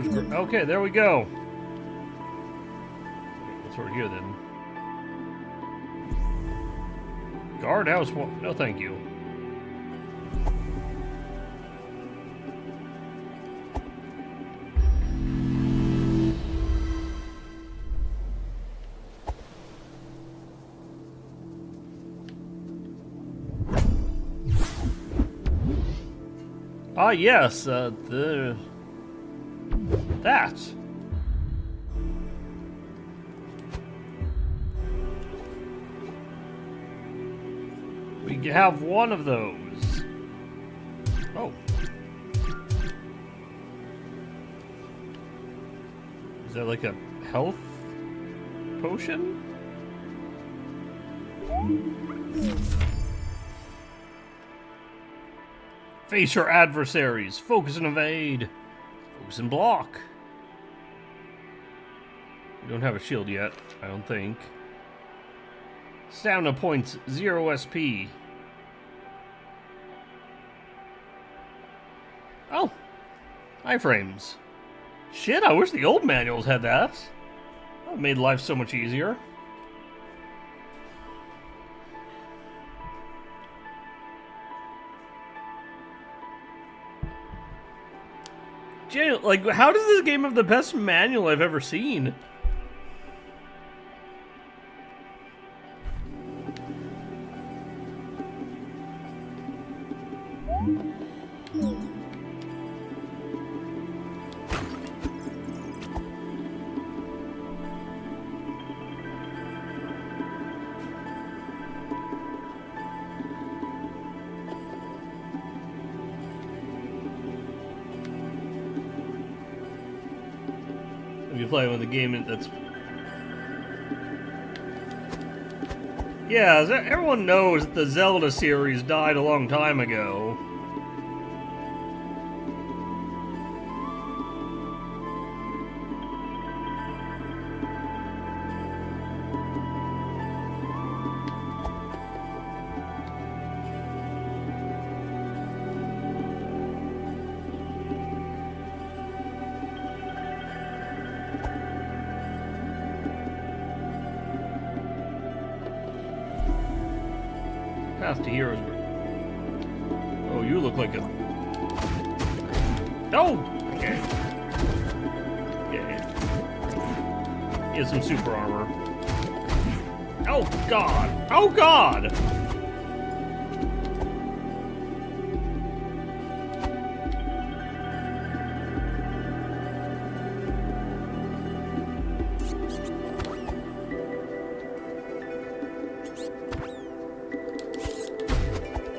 Heroes. Okay, there we go. It's over here then. Guardhouse. No, thank you. Ah, yes, that. We have one of those. Oh. Is that like a health potion? Face your adversaries. Focus and evade. Focus and block. We don't have a shield yet, I don't think. Stamina points 0 SP. Oh. Iframes. Shit, I wish the old manuals had that. That made life so much easier. Like, how does this game have the best manual I've ever seen? If you play with a game that's... Yeah, everyone knows that the Zelda series died a long time ago. Path to Heroes. Oh, you look like a... Oh! Okay. Okay. He has some super armor. Oh, God! Oh, God!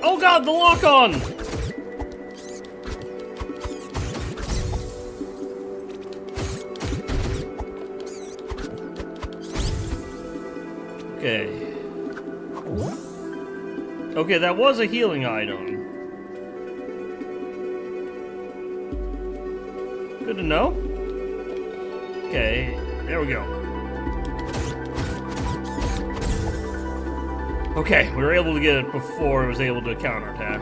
Oh God, the lock-on! Okay. Okay, that was a healing item. Good to know. Okay, there we go. Okay, we were able to get it before it was able to counterattack.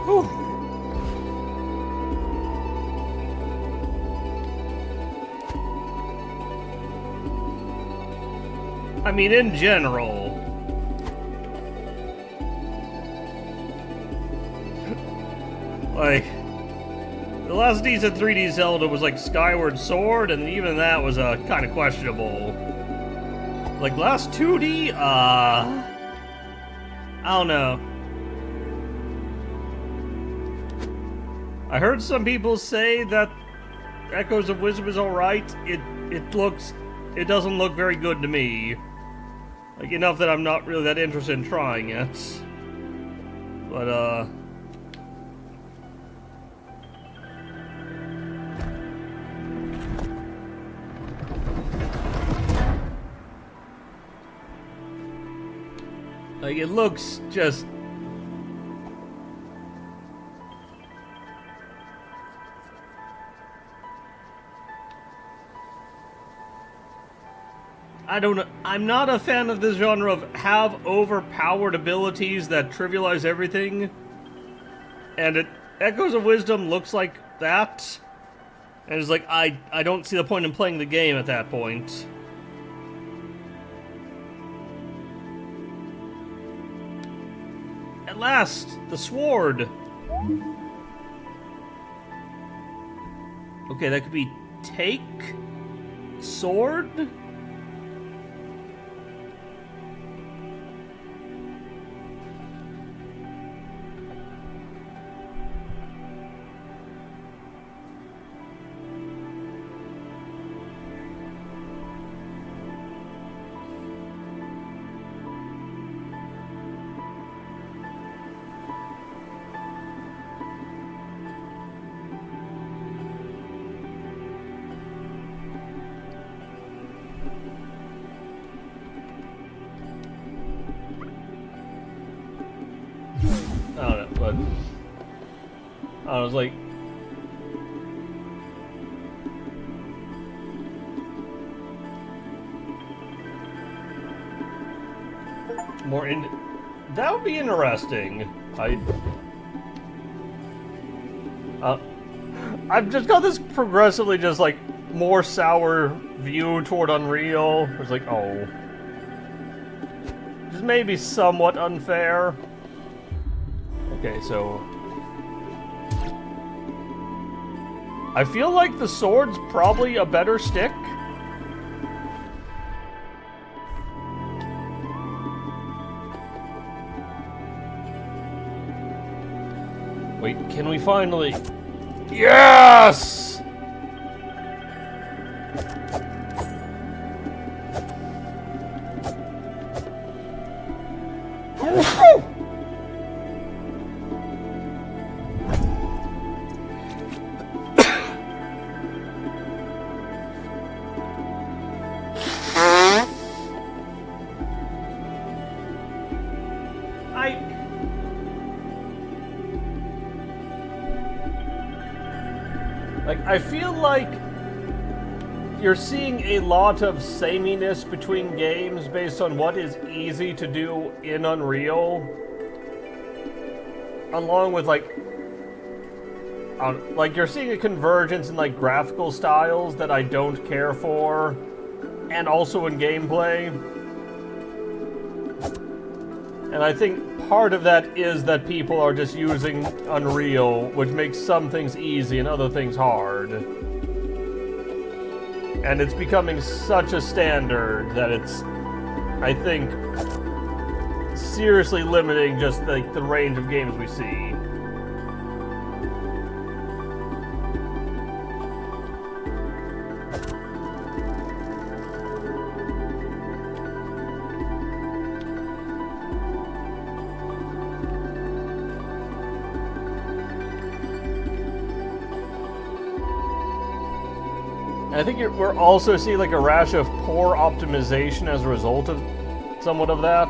Whew. I mean, in general, like, the last decent 3D Zelda was like Skyward Sword, and even that was kind of questionable. Like, last 2D, I don't know. I heard some people say that Echoes of Wisdom is alright. It doesn't look very good to me. Like, enough that I'm not really that interested in trying it. But, like, it looks just... I don't know. I'm not a fan of this genre of have overpowered abilities that trivialize everything. And Echoes of Wisdom looks like that. And it's like, I don't see the point in playing the game at that point. At last, the sword. Okay, that could be take, sword. I don't know, but I was like, more in. That would be interesting. I've just got this progressively just like more sour view toward Unreal. It's like, oh, just maybe somewhat unfair. Okay, so I feel like the sword's probably a better stick. Wait, can we finally... Yes! I feel like you're seeing a lot of sameness between games based on what is easy to do in Unreal, along with like you're seeing a convergence in like graphical styles that I don't care for, and also in gameplay. And I think part of that is that people are just using Unreal, which makes some things easy and other things hard. And it's becoming such a standard that it's, I think, seriously limiting just like the range of games we see. I think we're also seeing like a rash of poor optimization as a result of somewhat of that.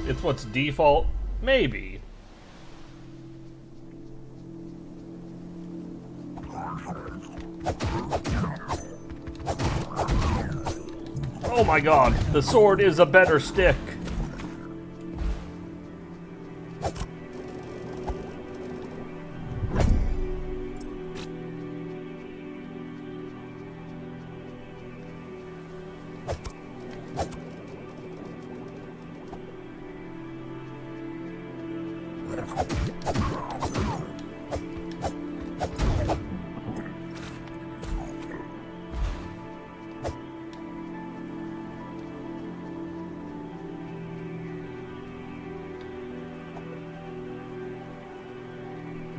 It's what's default? Maybe. Oh my god, the sword is a better stick.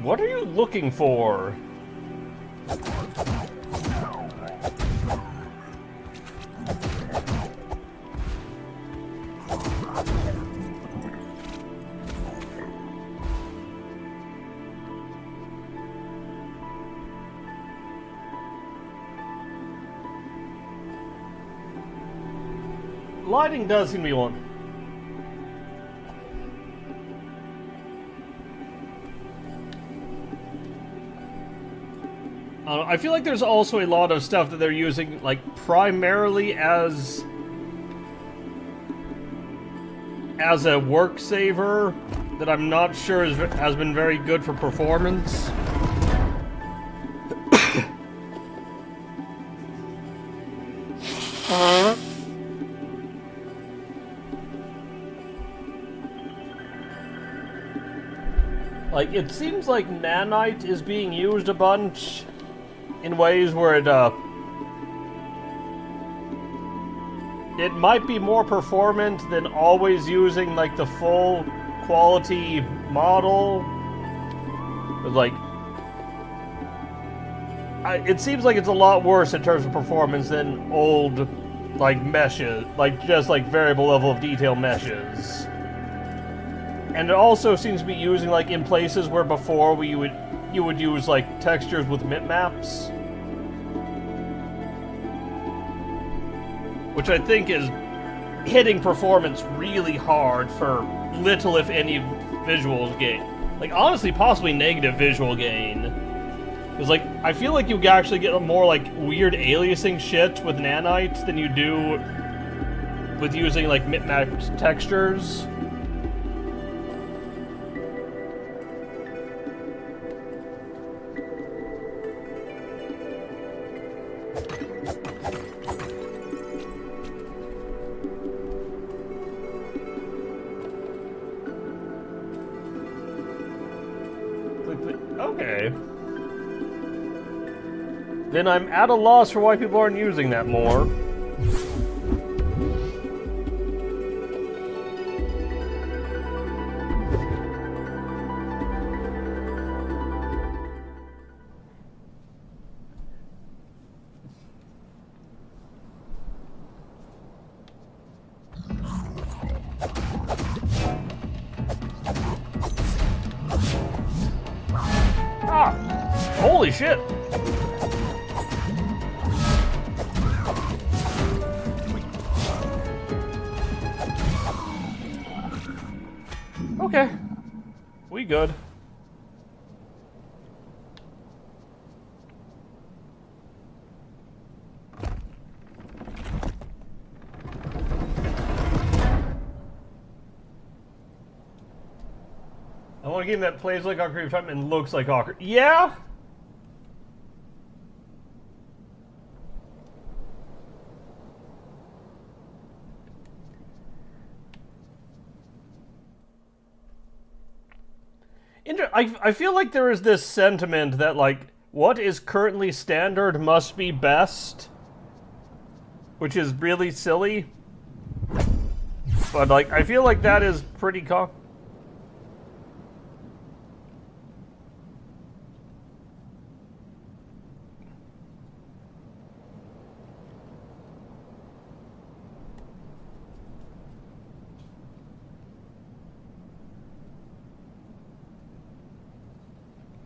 What are you looking for? Lighting does seem to be one. I feel like there's also a lot of stuff that they're using, like, primarily as a work saver that I'm not sure has been very good for performance. Like, it seems like nanite is being used a bunch in ways where it might be more performant than always using, like, the full quality model. But, like, it seems like it's a lot worse in terms of performance than old, like, meshes, like, just, like, variable level of detail meshes. And it also seems to be using, like, in places where before you would use, like, textures with bitmaps. Which I think is hitting performance really hard for little, if any, visual gain. Like, honestly, possibly negative visual gain. Because, like, I feel like you actually get more, like, weird aliasing shit with nanites than you do with using, like, bitmapped textures. Okay. Then I'm at a loss for why people aren't using that more. Holy shit! Okay. We good. I want a game that plays like Ocarina of Time and looks like Ocarina. Yeah? I feel like there is this sentiment that, like, what is currently standard must be best, which is really silly. But, like, I feel like that is pretty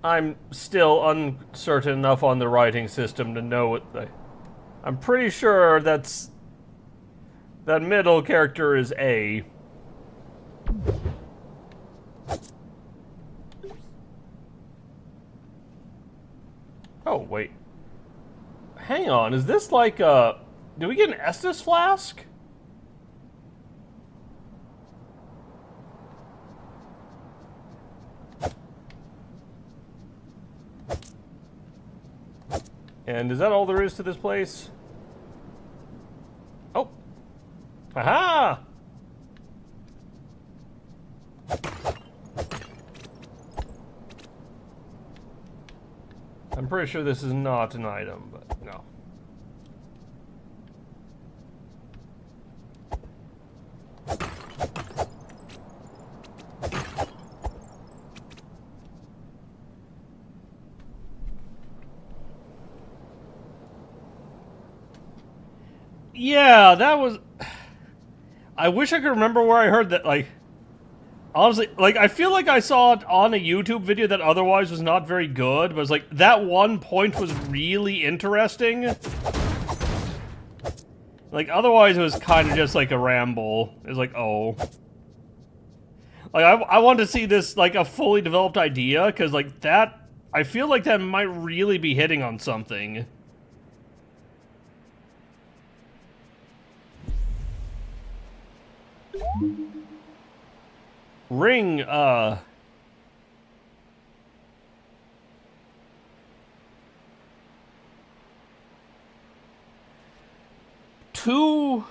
I'm still uncertain enough on the writing system to know what they... I'm pretty sure that middle character is A. Oh, wait. Hang on, is this like a... Do we get an Estus flask? And is that all there is to this place? Oh. Aha! I'm pretty sure this is not an item, but no. Yeah, that was... I wish I could remember where I heard that, like... Honestly, like, I feel like I saw it on a YouTube video that otherwise was not very good, but it's like, that one point was really interesting. Like, otherwise it was kind of just like a ramble. It was like, oh. Like, I want to see this, like, a fully developed idea, because, like, that... I feel like that might really be hitting on something. Ring, two...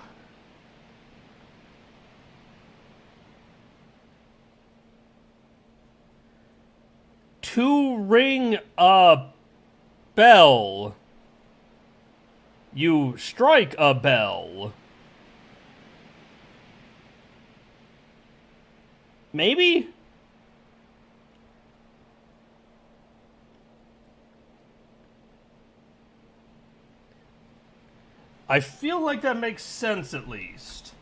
To ring a bell, you strike a bell. Maybe? I feel like that makes sense, at least.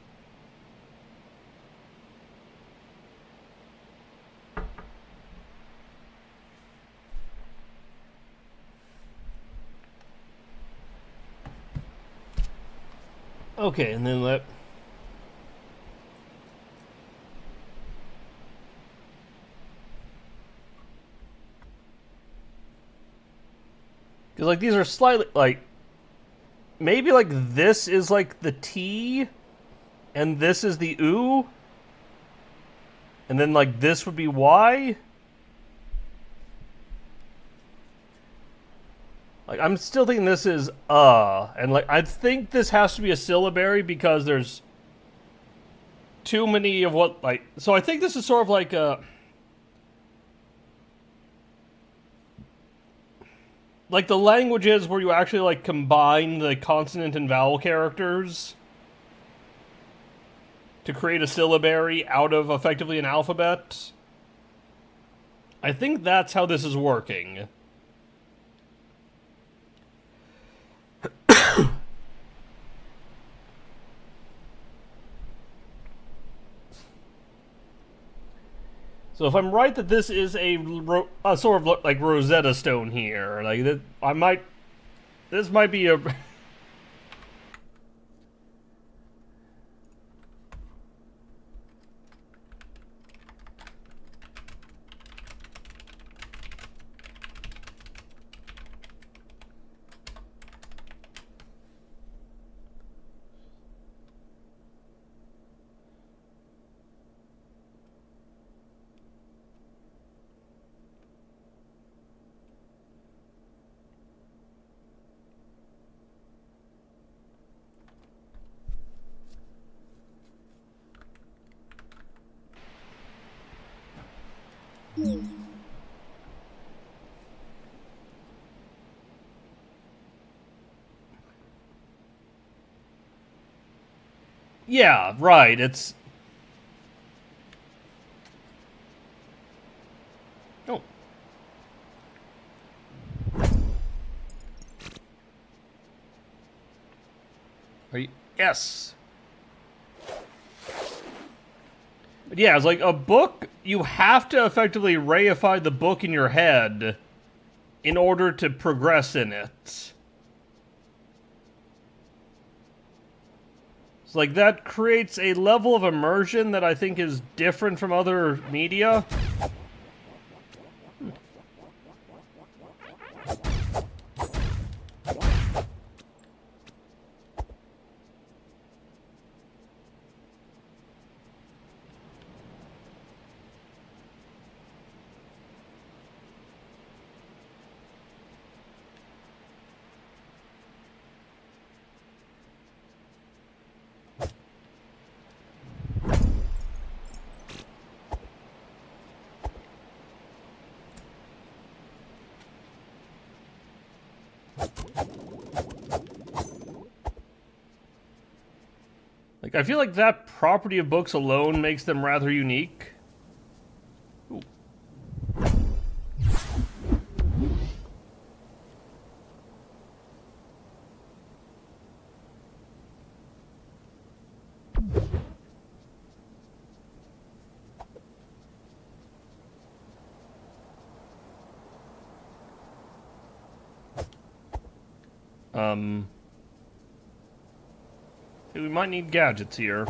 Okay, and then let... Because, like, these are slightly, like... Maybe, like, this is, like, the T, and this is the U, and then, like, this would be Y? Like, I'm still thinking this is, and, like, I think this has to be a syllabary because there's too many of what, like, so I think this is sort of like a... Like the languages where you actually, like, combine the consonant and vowel characters to create a syllabary out of, effectively, an alphabet. I think that's how this is working. So if I'm right that this is a sort of like Rosetta Stone here, like that, this might be a... Yeah, right, it's... Oh. Are you... Yes. But yeah, it's like a book, you have to effectively reify the book in your head in order to progress in it. It's like that creates a level of immersion that I think is different from other media. Like, I feel like that property of books alone makes them rather unique. Ooh. We might need gadgets here.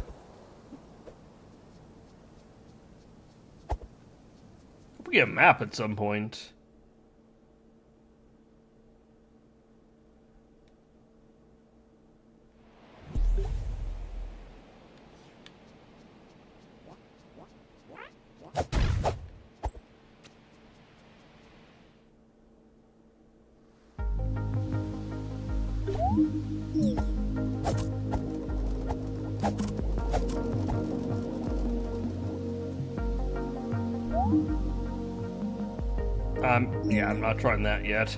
Hope we get a map at some point. Yeah, I'm not trying that yet.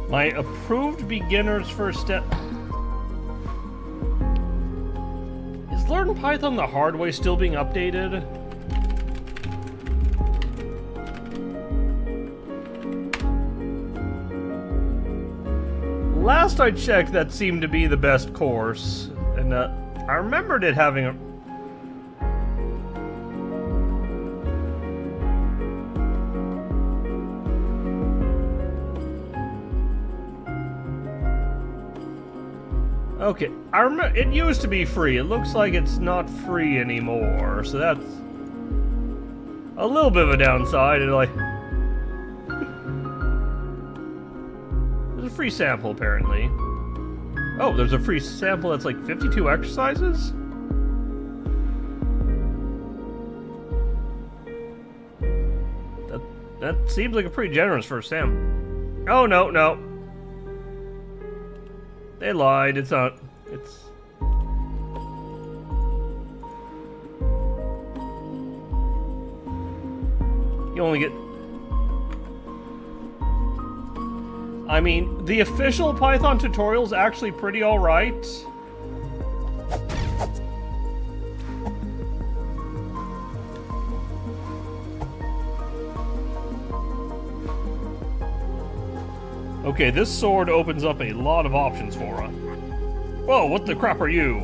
My approved beginner's first step. Is Learn Python the hard way still being updated? Last I checked, that seemed to be the best course, and I remembered it having a... Okay, I remember it used to be free. It looks like it's not free anymore, so that's a little bit of a downside. And like, there's a free sample apparently. Oh, there's a free sample that's like 52 exercises? That seems like a pretty generous first sample. Oh, no. They lied, it's not. It's... You only get... I mean, the official Python tutorial is actually pretty alright. Okay, this sword opens up a lot of options for us. Whoa, what the crap are you?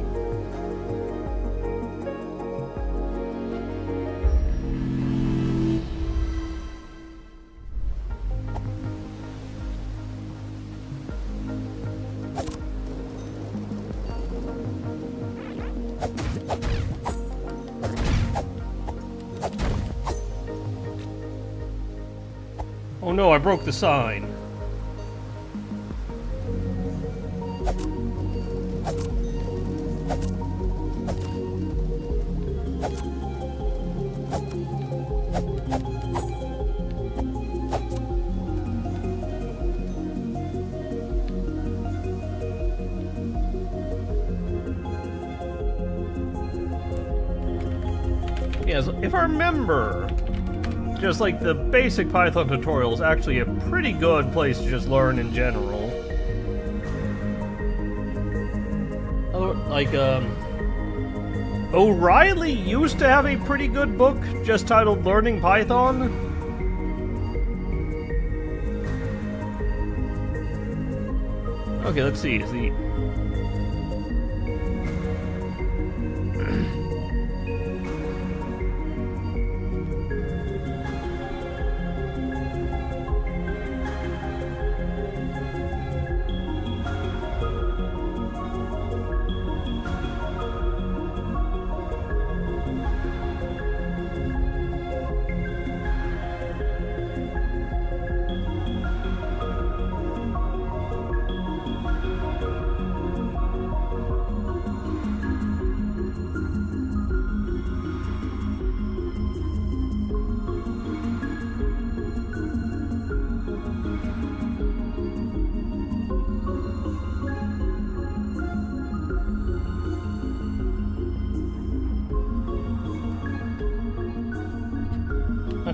Oh no, I broke the sign. Yes, if I remember, just like the basic Python tutorial is actually a pretty good place to just learn in general. Oh, like, O'Reilly used to have a pretty good book just titled Learning Python. Okay, let's see. Is the...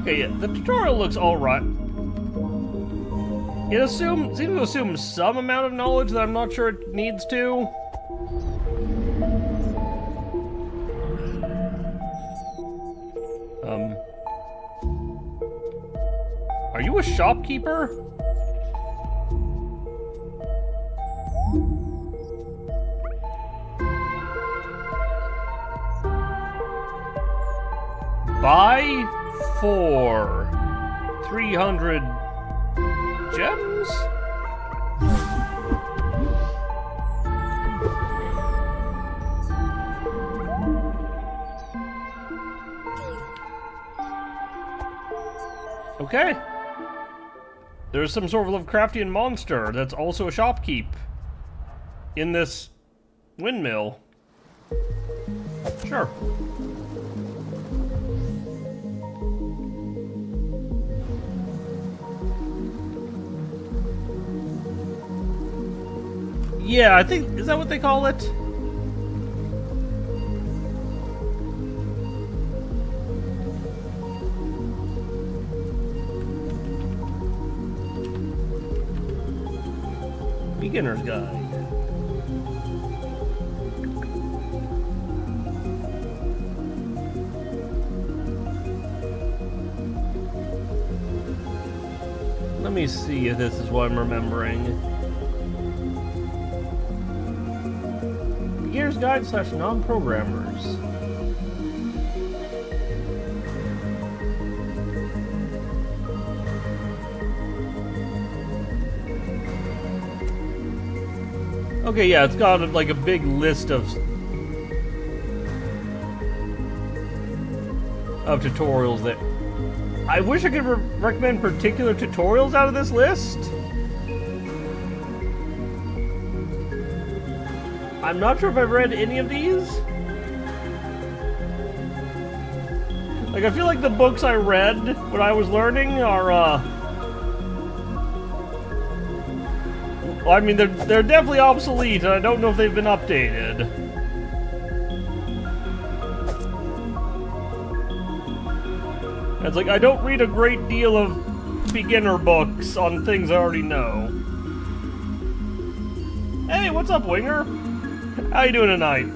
Okay, yeah, the tutorial looks alright. It seems to assume some amount of knowledge that I'm not sure it needs to. Are you a shopkeeper? Buy 300 gems? Okay. There's some sort of Lovecraftian monster that's also a shopkeep in this windmill. Sure. Yeah, I think, is that what they call it? Beginner's Guide. Let me see if this is what I'm remembering. Beginner's Guide / non-programmers. Okay, yeah, it's got like a big list of tutorials that I wish I could recommend particular tutorials out of this list. I'm not sure if I've read any of these. Like, I feel like the books I read when I was learning are, well, I mean, they're definitely obsolete, and I don't know if they've been updated. It's like, I don't read a great deal of beginner books on things I already know. Hey, what's up, Winger? How you doing tonight?